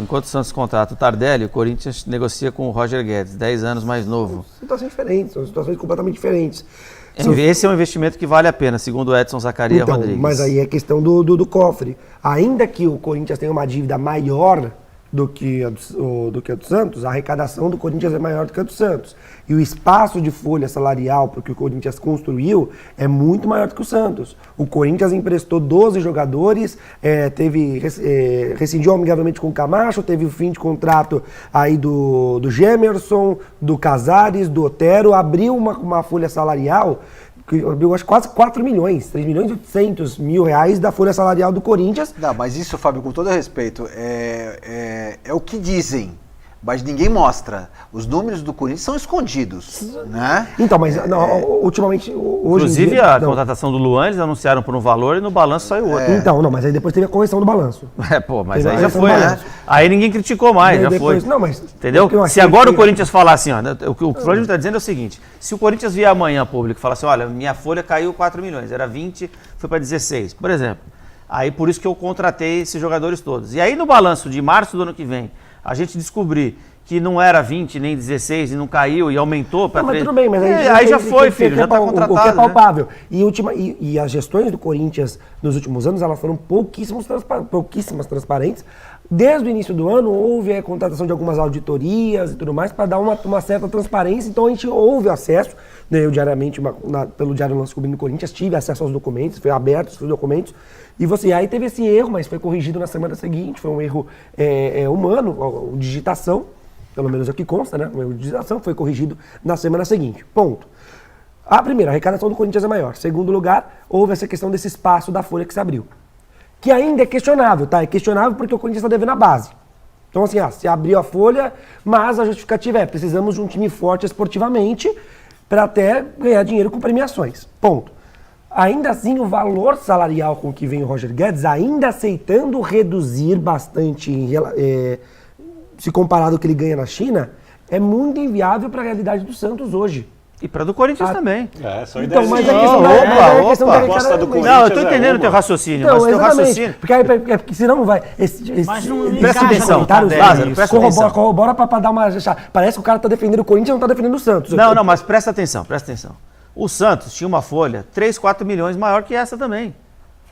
enquanto o Santos contrata o Tardelli, o Corinthians negocia com o Roger Guedes, 10 anos mais novo. São situações diferentes, são situações completamente diferentes. Esse é um investimento que vale a pena, segundo o Edson Zacarias Rodrigues. Mas aí é questão do cofre. Ainda que o Corinthians tenha uma dívida maior do que a do Santos, a arrecadação do Corinthians é maior do que a do Santos. E o espaço de folha salarial para o que o Corinthians construiu é muito maior do que o Santos. O Corinthians emprestou 12 jogadores, rescindiu amigavelmente com o Camacho, teve o fim de contrato aí do Gemerson, do Casares, do Otero, abriu uma folha salarial eu acho quase 4 milhões, 3 milhões e 800 mil reais da folha salarial do Corinthians. Não, mas isso, Fábio, com todo respeito, é o que dizem, mas ninguém mostra. Os números do Corinthians são escondidos, né? Então, mas ultimamente... Hoje inclusive a contratação do Luan, eles anunciaram por um valor e no balanço saiu outro. Então, não, mas aí depois teve a correção do balanço. Mas aí já foi, né? Aí ninguém criticou mais, já depois, foi. Não, mas... Entendeu? Se agora o Corinthians falar assim, ó, o que o Flávio está dizendo é o seguinte, se o Corinthians vier amanhã público e falar assim, olha, minha folha caiu 4 milhões, era 20, foi para 16, por exemplo. Aí por isso que eu contratei esses jogadores todos. E aí no balanço de março do ano que vem, a gente descobrir que não era 20 nem 16 e não caiu e aumentou para 3. Mas tudo bem, mas aí já foi, filho, já está contratado. O que é palpável. Né? E as gestões do Corinthians nos últimos anos, elas foram pouquíssimas transparentes. Desde o inío do ano, houve a contratação de algumas auditorias e tudo mais para dar uma certa transparência. Então a gente houve acesso, né, eu diariamente, pelo Diário Lance Cobrindo Corinthians, tive acesso aos documentos, foi aberto os documentos. E aí teve esse erro, mas foi corrigido na semana seguinte, foi um erro humano, digitação. Pelo menos é o que consta, né? A digitação foi corrigido na semana seguinte. Ponto. A primeira, a arrecadação do Corinthians é maior. Segundo lugar, houve essa questão desse espaço da folha que se abriu. Que ainda é questionável, tá? É questionável porque o Corinthians está devendo a base. Então, assim, se abriu a folha, mas a justificativa é: precisamos de um time forte esportivamente para até ganhar dinheiro com premiações. Ponto. Ainda assim, o valor salarial com que vem o Roger Guedes, ainda aceitando reduzir bastante se comparado ao que ele ganha na China, é muito inviável para a realidade do Santos hoje. E para do Corinthians também. Só ideia. Então, mas a questão da aposta do Corinthians. Não, eu estou entendendo o teu raciocínio, mas o teu raciocínio... Porque senão não vai... Mas não presta atenção, Lázaro, presta atenção. Corrobora para dar uma... Parece que o cara está defendendo o Corinthians e não está defendendo o Santos. Não, mas presta atenção. O Santos tinha uma folha 3, 4 milhões maior que essa também.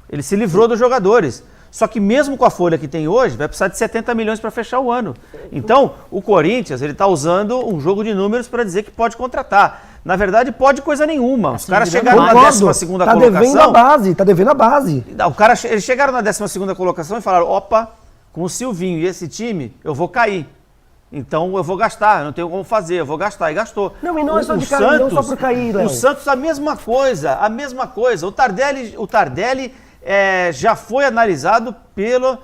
Ele se livrou dos jogadores. Só que mesmo com a folha que tem hoje, vai precisar de 70 milhões para fechar o ano. Então, o Corinthians, ele está usando um jogo de números para dizer que pode contratar. Na verdade, pode coisa nenhuma. Os caras chegaram na 12ª colocação... Tá devendo a base. Eles chegaram na 12ª colocação e falaram, opa, com o Silvinho e esse time, eu vou cair. Então eu vou gastar, eu não tenho como fazer, eu vou gastar. E gastou. Não, e não é só de cair, não só por cair, Léo. O Santos, a mesma coisa. O Tardelli já foi analisado pelo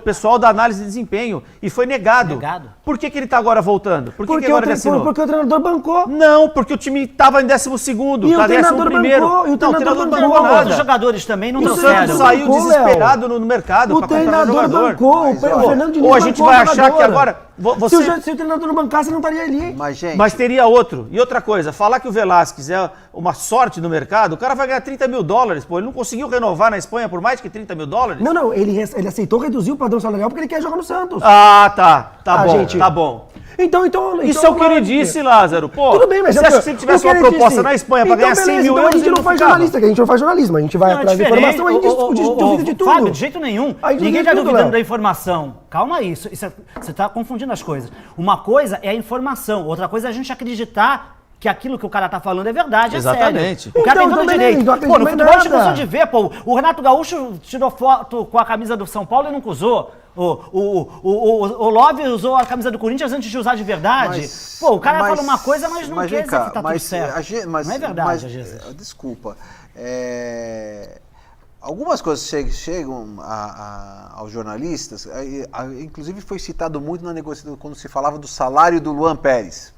pessoal da análise de desempenho e foi negado. Por que ele está agora voltando? Por que agora ele assinou? Porque o treinador bancou. Não, porque o time estava em 12º, e o treinador bancou. O treinador bancou nada. Os jogadores também não o Santos saiu desesperado no mercado para contratar jogador. O treinador bancou, o Fernando Diniz ou a gente vai achar que agora... Se o treinador não bancasse, não estaria ali. Mas teria outro. E outra coisa, falar que o Velasquez é uma sorte no mercado, o cara vai ganhar 30 mil dólares, pô. Ele não conseguiu renovar na Espanha por mais que 30 mil dólares? Não, ele aceitou reduzir o padrão salarial porque ele quer jogar no Santos. Tá bom. Então, isso é o que ele disse, Lázaro. Pô, tudo bem, mas você acha que se ele tivesse uma proposta na Espanha para ganhar 100 mil euros, a gente não faz jornalista, a gente não faz jornalismo, a gente vai atrás da informação, a gente duvida de tudo. Fábio, de jeito nenhum. Ninguém está duvidando da informação. Calma aí, você está confundindo as coisas. Uma coisa é a informação, outra coisa é a gente acreditar que aquilo que o cara tá falando é verdade, exatamente. É sério. O cara tem todo o direito. Pô, no futebol a gente cansou de ver, pô. O Renato Gaúcho tirou foto com a camisa do São Paulo e nunca usou. O Love usou a camisa do Corinthians antes de usar de verdade. O cara fala uma coisa, mas não quer dizer que tá tudo certo. Não é verdade, às vezes. Desculpa. Algumas coisas chegam aos jornalistas, inclusive foi citado muito na negociação, quando se falava do salário do Luan Pérez.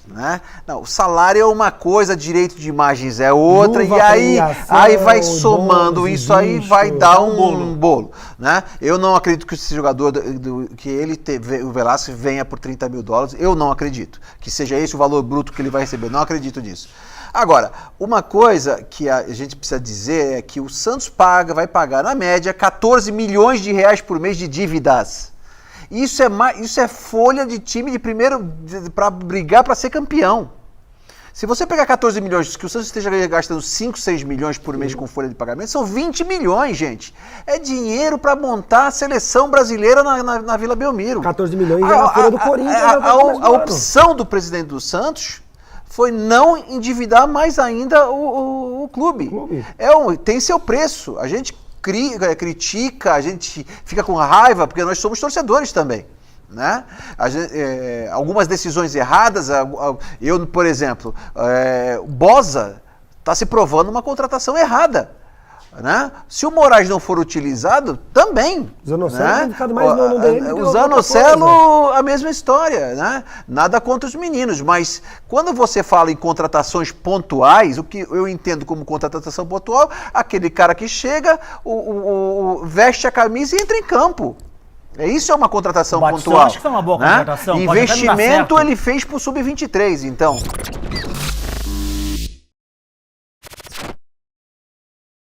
Né? Não, o salário é uma coisa, direito de imagens é outra, e aí vai somando isso, aí vai dar um bolo. Né? Eu não acredito que esse jogador, o Velasquez venha por 30 mil dólares, eu não acredito que seja esse o valor bruto que ele vai receber, não acredito nisso. Agora, uma coisa que a gente precisa dizer é que o Santos vai pagar na média 14 milhões de reais por mês de dívidas. Isso é folha de time de primeiro para brigar para ser campeão. Se você pegar 14 milhões, que o Santos esteja gastando 5, 6 milhões por mês com folha de pagamento, são 20 milhões, gente. É dinheiro para montar a seleção brasileira na Vila Belmiro. 14 milhões é a folha do Corinthians. A opção do presidente do Santos foi não endividar mais ainda o clube. Tem seu preço. A gente critica, a gente fica com raiva, porque nós somos torcedores também. Né? Algumas decisões erradas, eu, por exemplo, o Boza está se provando uma contratação errada. Né? Se o Moraes não for utilizado, também. Zanocelo, né? O Zanocelo, a mesma história. Né? Nada contra os meninos, mas quando você fala em contratações pontuais, o que eu entendo como contratação pontual, aquele cara que chega, veste a camisa e entra em campo. Isso é uma contratação pontual. Eu acho que foi uma boa contratação. Investimento ele fez pro Sub-23, então.